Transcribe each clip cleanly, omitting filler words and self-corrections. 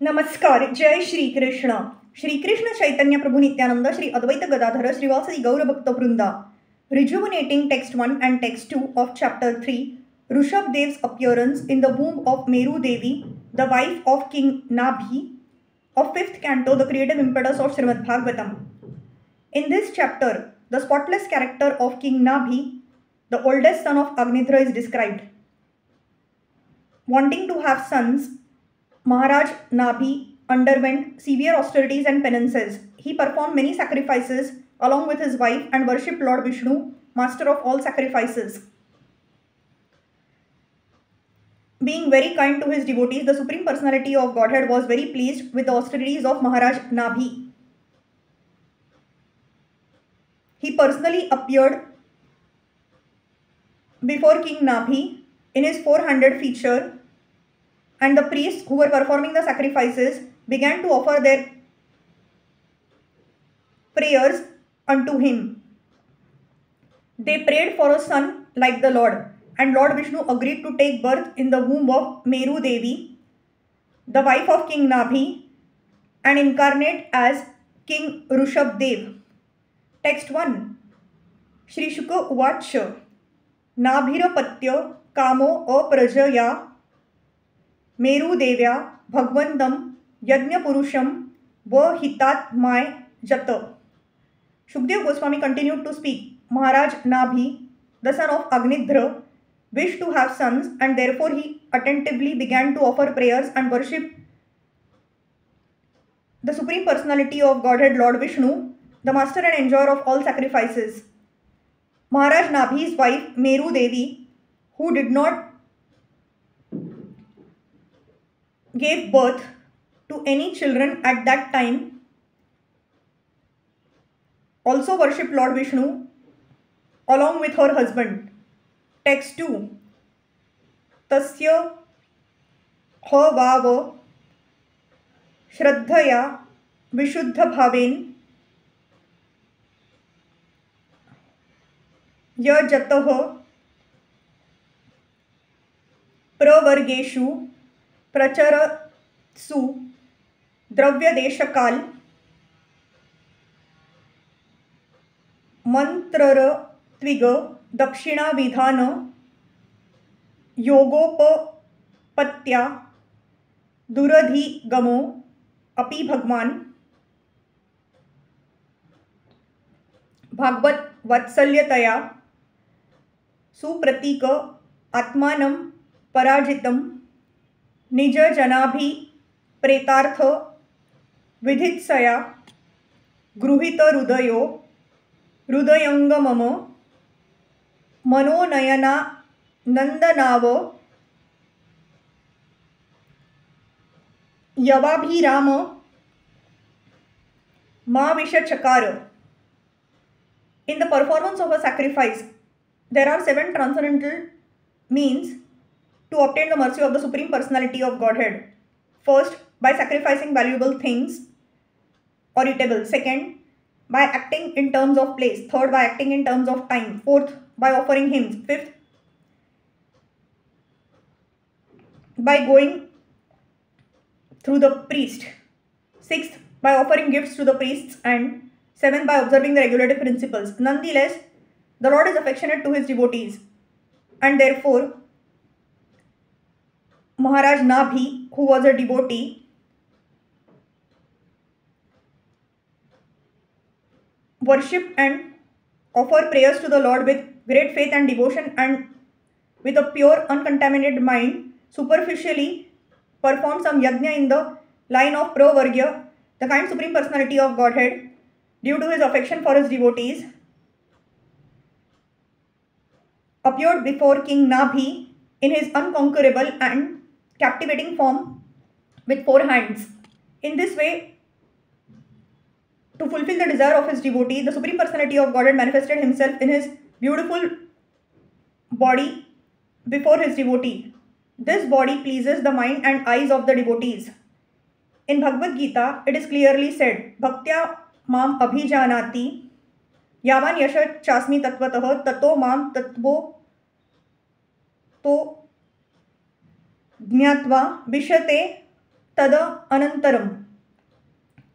नमस्कार. जय श्री कृष्ण. श्री कृष्ण चैतन्य प्रभु नित्यानंद, श्री अद्वैत गदाधर, श्रीवासदि गौरभक्त वृंदा. Rejuvenating text 1 and text 2 of chapter 3, Rushabdev's appearance in the womb of Meru Devi, the wife of King Nabhi, of 5th canto, the creative impetus of Srimad Bhagavatam. In this chapter, the spotless character of King Nabhi, the oldest son of Agnidra, is described. Wanting to have sons, Maharaj Nabhi underwent severe austerities and penances. He performed many sacrifices along with his wife and worshipped Lord Vishnu, master of all sacrifices. Being very kind to his devotees, the Supreme Personality of Godhead was very pleased with the austerities of Maharaj Nabhi. He personally appeared before King Nabhi in his four-handed feature, and the priests who were performing the sacrifices began to offer their prayers unto him. They prayed for a son like the Lord, and Lord Vishnu agreed to take birth in the womb of Meru Devi, the wife of King Nabhi, and incarnate as King Rushabdev. Text 1. Shri Shuka Uvacha Nabhirapatya Kamo Aprajaya Meru Devya Bhagvantam Yajna Purusham Vahitatmay Jata. Shukdev Goswami continued to speak. Maharaj Nabhi, the son of Agnidra, wished to have sons, and therefore he attentively began to offer prayers and worship the Supreme Personality of Godhead, Lord Vishnu, the master and enjoyer of all sacrifices. Maharaj Nabhi's wife, Meru Devi, who did not give birth to any children at that time, also worshipped Lord Vishnu along with her husband. Text 2. Tasya Havav Shraddhaya Vishuddha Bhaven Yajatah Pravargeshu Pracharassu Dravya Deshakal Mantrara Tviga Dakshina Vidhana Yogopapatya Duradhi Gamo Api Bhagwan Bhagvat Vatsalyataya Supratika Atmanam Parajitam Nija Janabhi Pretartha Vidhitsaya Gruhita Rudayo Rudayangamama Manonayana Nandanava Yavabhirama Mavishachakara. In the performance of a sacrifice, there are 7 transcendental means to obtain the mercy of the Supreme Personality of Godhead. First, by sacrificing valuable things or eatables. Second, by acting in terms of place. Third, by acting in terms of time. Fourth, by offering hymns. Fifth, by going through the priest. Sixth, by offering gifts to the priests. And seventh, by observing the regulative principles. Nonetheless, the Lord is affectionate to his devotees, and therefore Maharaj Nabhi, who was a devotee, worshipped and offered prayers to the Lord with great faith and devotion, and with a pure, uncontaminated mind, superficially performed some yajna in the line of Pravargya, the kind Supreme Personality of Godhead, due to his affection for his devotees, appeared before King Nabhi in his unconquerable and captivating form with 4 hands. In this way, to fulfill the desire of his devotee, the Supreme Personality of Godhead manifested himself in his beautiful body before his devotee. This body pleases the mind and eyes of the devotees. In Bhagavad Gita, it is clearly said, Bhaktya Mam Abhijanati Yavan Yasha Chasmi Tatvatah Tato Mam Tatvo To ज्ञात्वा विशते tada anantaram.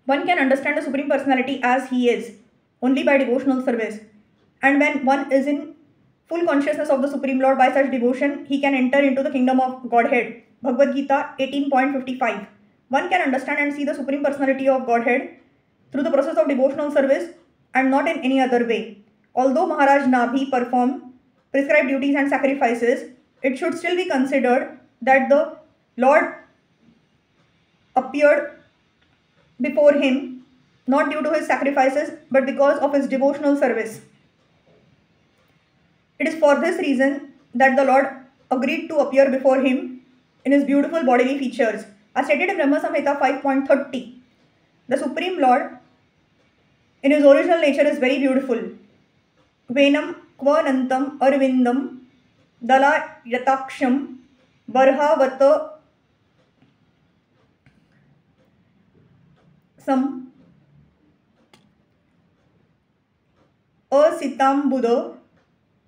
One can understand the Supreme Personality as he is only by devotional service. And when one is in full consciousness of the Supreme Lord by such devotion, he can enter into the kingdom of Godhead. Bhagavad Gita 18.55. One can understand and see the Supreme Personality of Godhead through the process of devotional service and not in any other way. Although Maharaj Nabhi performed prescribed duties and sacrifices, it should still be considered that the Lord appeared before him not due to his sacrifices but because of his devotional service. It is for this reason that the Lord agreed to appear before him in his beautiful bodily features. As stated in Brahma Samhita 5.30, the Supreme Lord in his original nature is very beautiful. Venam kvanantam arvindam dala yataksham barhavata sam asitambuda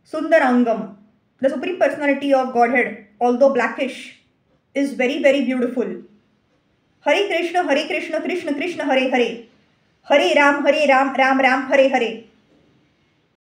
sundarangam. The Supreme Personality of Godhead, although blackish, is very, very beautiful. Hare Krishna, Krishna Krishna, Hare Hare. Hare Ram, Ram Ram, Hare Hare.